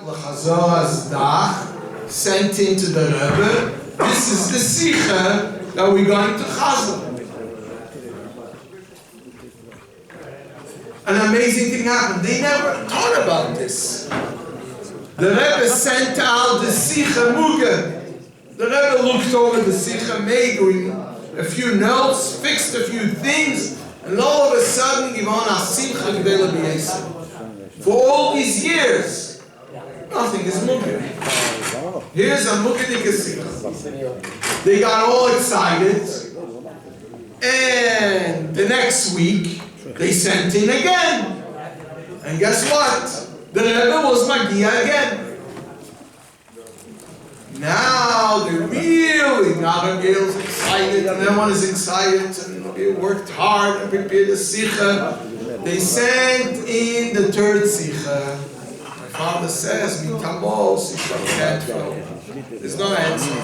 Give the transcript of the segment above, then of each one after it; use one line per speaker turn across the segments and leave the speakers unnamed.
L'Chazor's Dach, sent into the Rebbe, this is the Sikha that we're going to Chazor. An amazing thing happened. They never thought about this. The Rebbe sent out the Sikha Muge. The Rebbe looked over the Sikha, made a few notes, fixed a few things, and all of a sudden, for all these years, nothing is Muge. Here's a Mugedik Sikha. They got all excited, and the next week, they sent in again. And guess what? The Rebbe was Magia again. Now they're really Nabagel's excited, and everyone is excited, and they worked hard and prepared the Sikha. They sent in the third Sikha. My father says, there's no answer.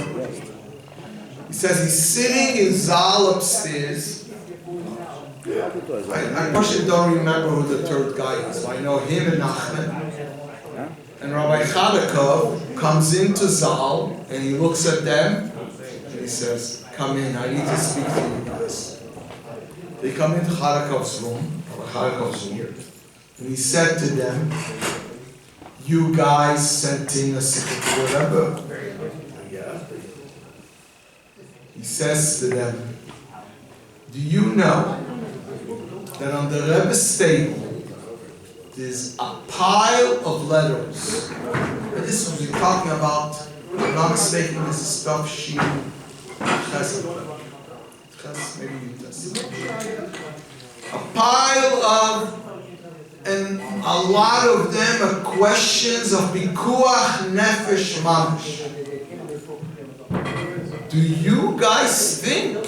He says he's sitting in Zal upstairs. I actually don't remember who the third guy is. I know him and Nachman. And Rabbi Chadakov comes into Zal and he looks at them and he says, come in, I need to speak to you guys. They come into Chadakov's room, and he said to them, you guys sent in a Sikha to the Rebbe. Yeah. He says to them, do you know that on the Rebbe's table there's a pile of letters? And this was we're talking about, if I'm not mistaken, this is stuff she maybe you just a pile of, and a lot of them are questions of Pikuach Nefesh Mamash. Do you guys think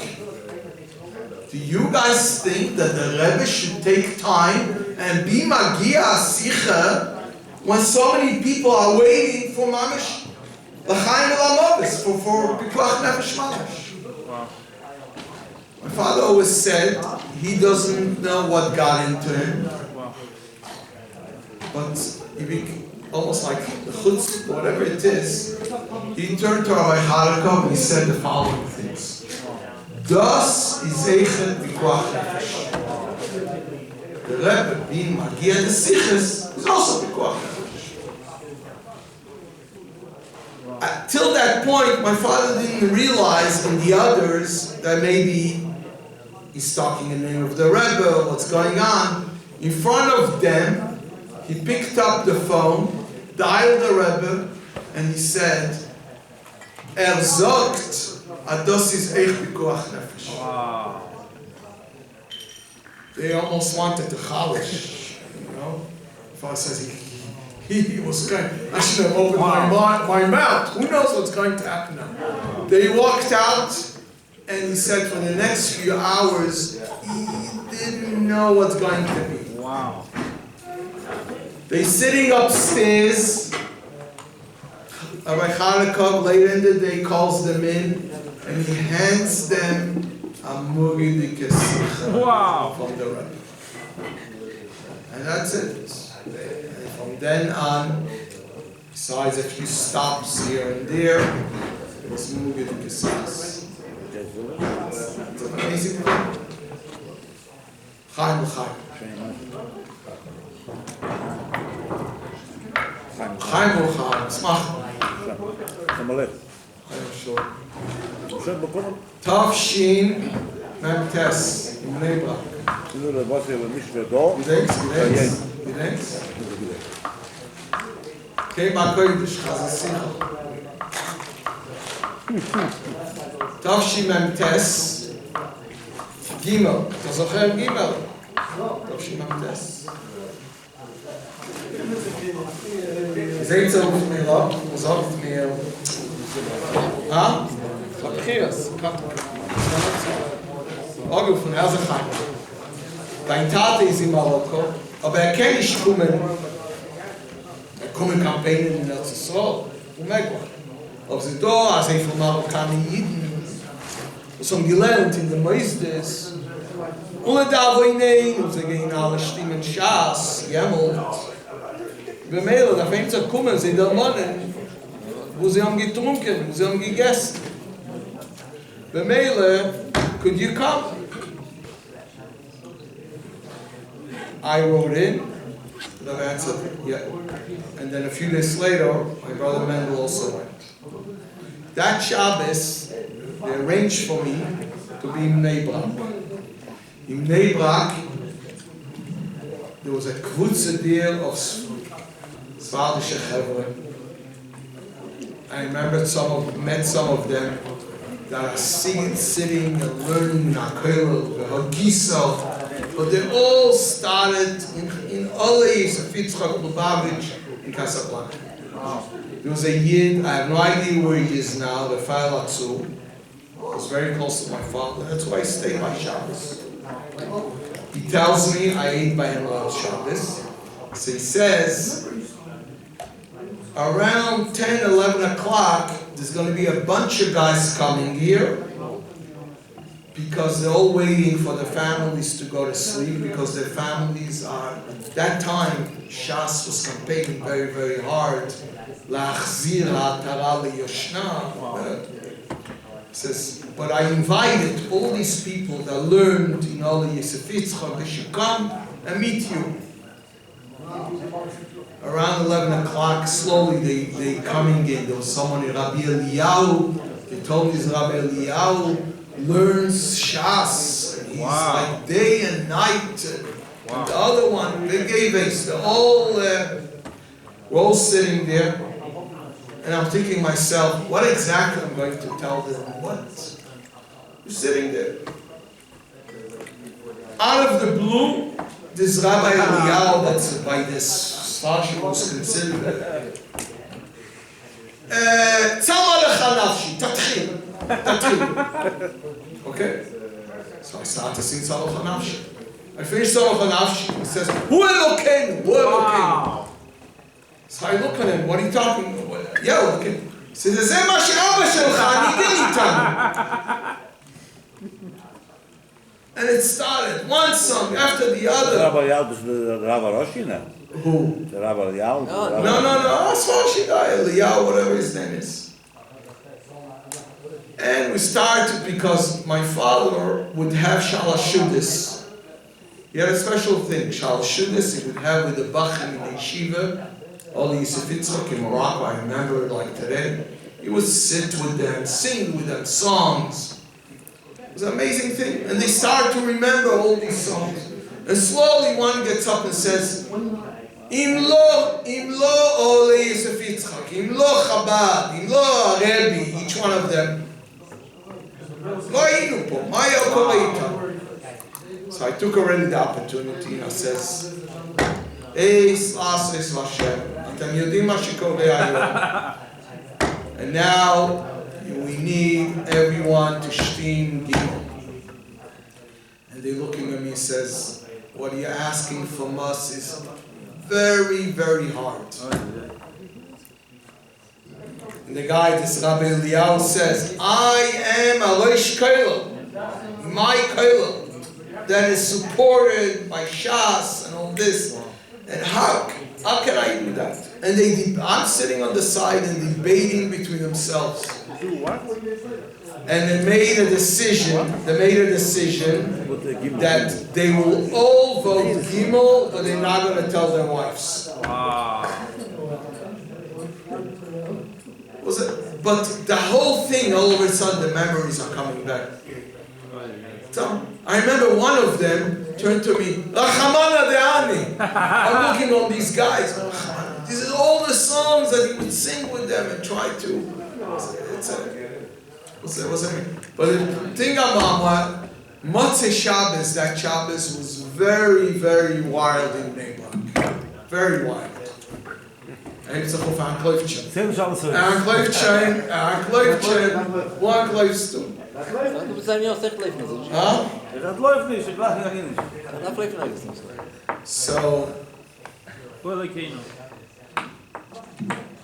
that the Rebbe should take time and be Magia Sikha when so many people are waiting for Mamash? L'chaim Elamovis, for Pikuach Nefesh Mamash. My father always said he doesn't know what got into him, but he became almost like the chutz, whatever it is. He turned to Rabbi Chadakov and he said the following things. Das is Eichet Pikuach Nefesh. The Rebbe being Magia the Sichas is also Pikuach Nefesh. Till that point, my father didn't realize in the others that maybe he's talking in the name of the Rebbe, what's going on. In front of them, he picked up the phone, dialed the Rebbe, and he said, Zogt, Ados is Eich Pikuach Nefesh. Wow. They almost wanted to chalish, you know. My father says he was going, I should have opened my mouth. Who knows what's going to happen now? They walked out, and he said for the next few hours, he didn't know what's going to be. Wow. They're sitting upstairs. Rabbi Chanukah later in the day calls them in, and he hands them a Mugi de Sikha from the Rebbe. And that's it. And from then on, besides a few stops here and there, it was Mugi de Sikha. It's an amazing thing. Chaim l'chaim. Chaim l'chaim. Smach. Tavshin Memtes in Bnei Brak. Gedenkst? Okay, Kodesh Chazasicha. Tavshin Memtes Gimel. אתה זוכר גימל? תavshin Memtes. זה יצא מלא, מוזר מלא. Verkehrs, Orgel von Erseheim. Dein Tate ist in Marokko, aber kann nicht kommen. Kommen Kampagnen in Erzsruhe, unmöglich. Ob sie da, als von Marokkaner Jiden, was gelernt in den Meistes, und da wo hinein, und sie gehen alle Stimmen Schaas, Jämmelt. Bemeile, da fängt zu kommen, sie der Mannen, wo sie haben getrunken, wo sie haben gegessen. Bemeile, could you come? I wrote in, the man said, yeah. And then a few days later, my brother Mendel also went. That Shabbos, they arranged for me to be in Bnei Brak. In Bnei Brak, there was a kvutze deal of Svardische Chevre. I remember met some of them that are sitting and learning in Akil, the Hagiso, but they all started in Ole Yitzchak Lubavitch in Casablanca. There was a Yid, I have no idea where he is now, the Rafael Atzu. Was very close to my father, that's why I stayed by Shabbos. He tells me I ate by him on Shabbos. So he says, around 10, 11 o'clock, there's going to be a bunch of guys coming here because they're all waiting for the families to go to sleep because their families are, at that time, Shas was campaigning very, very hard. La'achzir ha'atara le'yoshna. Says, but I invited all these people that learned in all the Yosef Yitzchak, they should come and meet you. Around 11 o'clock, slowly they coming in. There was someone in Rabbi Eliyahu. They told me this Rabbi Eliyahu learns Shas. And he's like day and night. And the other one, they gave us. They're we're all sitting there. And I'm thinking myself, what exactly I'm going to tell them? What? You're sitting there. Out of the blue, this Rabbi Eliyahu, that's by this Sfashi was considered. Tzama lecha nafshi, tatchil. Okay? So I start to sing Tzama lecha nafshi. I finish Tzama lecha nafshi, he says, Hu Elokeinu, Hu Elokeinu. So I look at him, what are you talking about? Yeah, okay. He says, זה מה שאבא שלך ניגן איתנו. And it started, one song after the other.
Rabbi Eliyahu is the Rabbi Roshi now.
Who?
The Rabbi Eliyahu.
No. As far as Eliyahu, whatever his name is. And we started because my father would have Shalashudis. He had a special thing, Shalashudis, he would have with the Bachim in the yeshiva. All the Yosef Yitzchak in Morocco, I remember it like today. He would sit with them, sing with them songs. It was an amazing thing. And they started to remember all these songs. And slowly one gets up and says, Im lo ole Yosef Yitzchak, Im lo Chabad, Im lo Rebbe, each one of them. Lo ayinu po, ma ya kore itam. So I took already the opportunity and I says, Eis Lasses Lashem. And now we need everyone to shtim gimel. And they're looking at me and says, what you're asking from us is very, very hard. And the guy, this Rabbi Eliyahu says, I am a Rosh Kollel, my Kollel, that is supported by Shas and all this. And how can I do that? And I'm sitting on the side and debating between themselves. And they made a decision. That they will all vote Gimel, but they're not going to tell their wives. But the whole thing, all of a sudden, the memories are coming back. So I remember one of them turned to me, Rachamana de'ani. I'm looking on these guys. These are all the songs that he would sing with them and try to. But the thing about Motzei Shabbos, that Shabbos was very, very wild in Bnei Brak. Very wild. And it's a whole fan Kleifchen. One Kleifstone. So,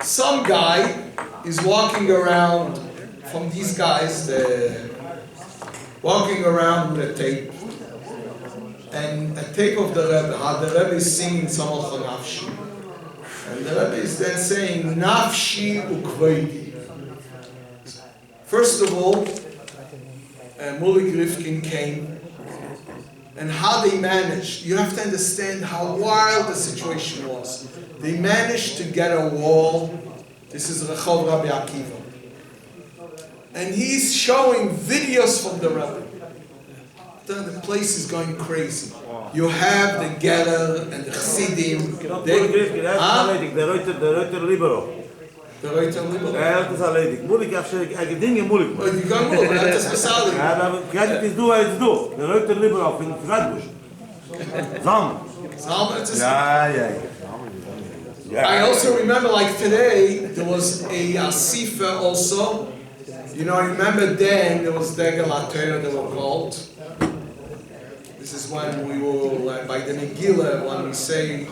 some guy is walking around from these guys, walking around with a tape. And a tape of the Rebbe, how the Rebbe is singing Tzama lecha nafshi. And the Rebbe is then saying, Nafshi ukveidi. First of all, Mullig Rifkin came, and how they managed. You have to understand how wild the situation was. They managed to get a wall. This is Rechov Rabbi Akiva. And he's showing videos from the Rebbe. The place is going crazy. You have the Geller and the Chassidim. The Reuter Libero. The Reuter Libero.
Het is alleen. Moeilijk afschrijven. Dingen moeilijk.
Oh, you can't move. Dat is besadig.
Ja, maar het is doe, het is doe. De Reuter Libero in Flatbush. Zam.
Zam, het is...
Ja.
I also remember, like today, there was a Asifa also. You know, I remember then there was Degel HaTorah, they were called. This is when we were, by the Megillah, when we say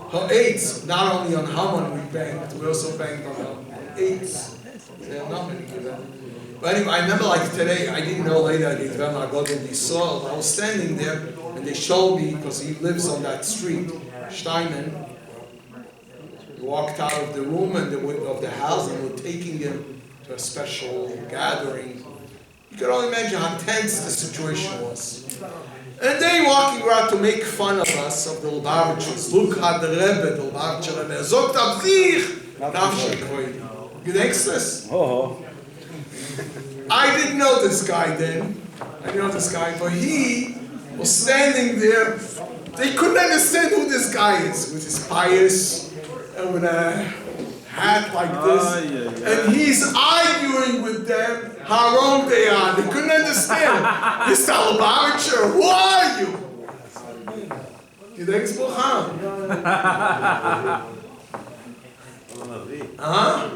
Ha'etz, not only on Haman we banged, we also banged on Ha'etz. There are not many Megillah. But anyway, I remember like today, I didn't know later, I was standing there, and they showed me, because he lives on that street, Steinman. We walked out of the room and of the house, and we're taking him to a special gathering. You can only imagine how tense the situation was. And they walking around to make fun of us, of the Lubavitchers. Look at the Rebbe, the Lubavitcher Rebbe. Zogt ab sich! You think this? I didn't know this guy then. I didn't know this guy, but he was standing there. They couldn't understand who this guy is, with his pious and with a hat like this. And he's arguing with them how wrong they are. They couldn't understand. Mr. Lubavitcher, who are you? You think it's Bukham?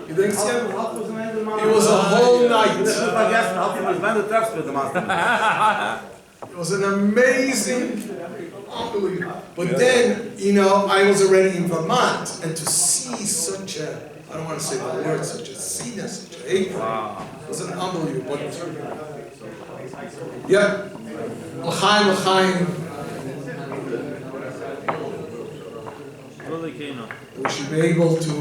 You think so? It was a whole night. It was an amazing, unbelievable. But then, you know, I was already in Vermont, and to see such a, I don't want to say the word, such a scene, such a April, it was an unbelievable. But, yeah, l'chaim. We should be able to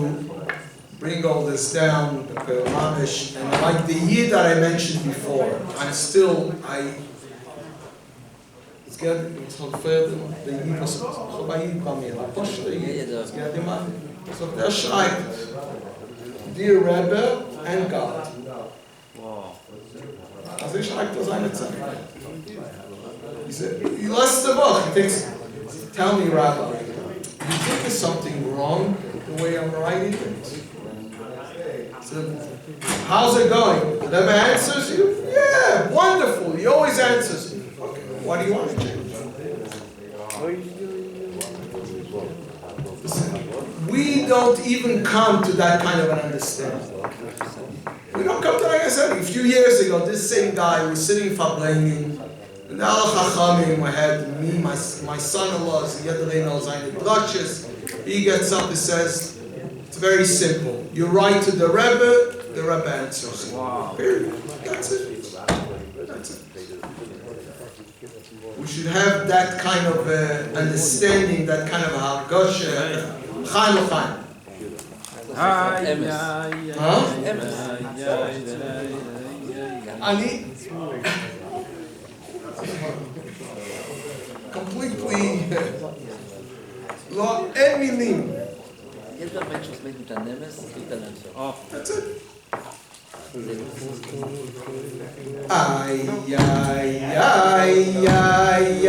bring all this down, mamish, and like the year that I mentioned before, it's good, it's further, the year was vorbei bei mir, so der schreibt, dear Rebbe and God. Also schreibt seine Zeit. He said, he lost the book, he thinks, tell me Rabbi, you think there's something wrong the way I'm writing it? So, how's it going? The Rebbe answers you? Yeah, wonderful. He always answers me. Okay, what do you want to change? Listen, we don't even come to that kind of an understanding. We don't come to, like I said, a few years ago, this same guy was sitting for blaming. And Al Chachamim, I had me, my son-in-laws, he gets up and says, it's very simple. You write to the Rebbe answers. Wow. Period. That's it. That's it. We should have that kind of understanding, that kind of hargosha. Chaim l'chaim. Ani completely לא, אין מילים.
יש גם בן שעושה את הנמס, את הנמס.
That's it. Ay, ay, ay, ay, ay.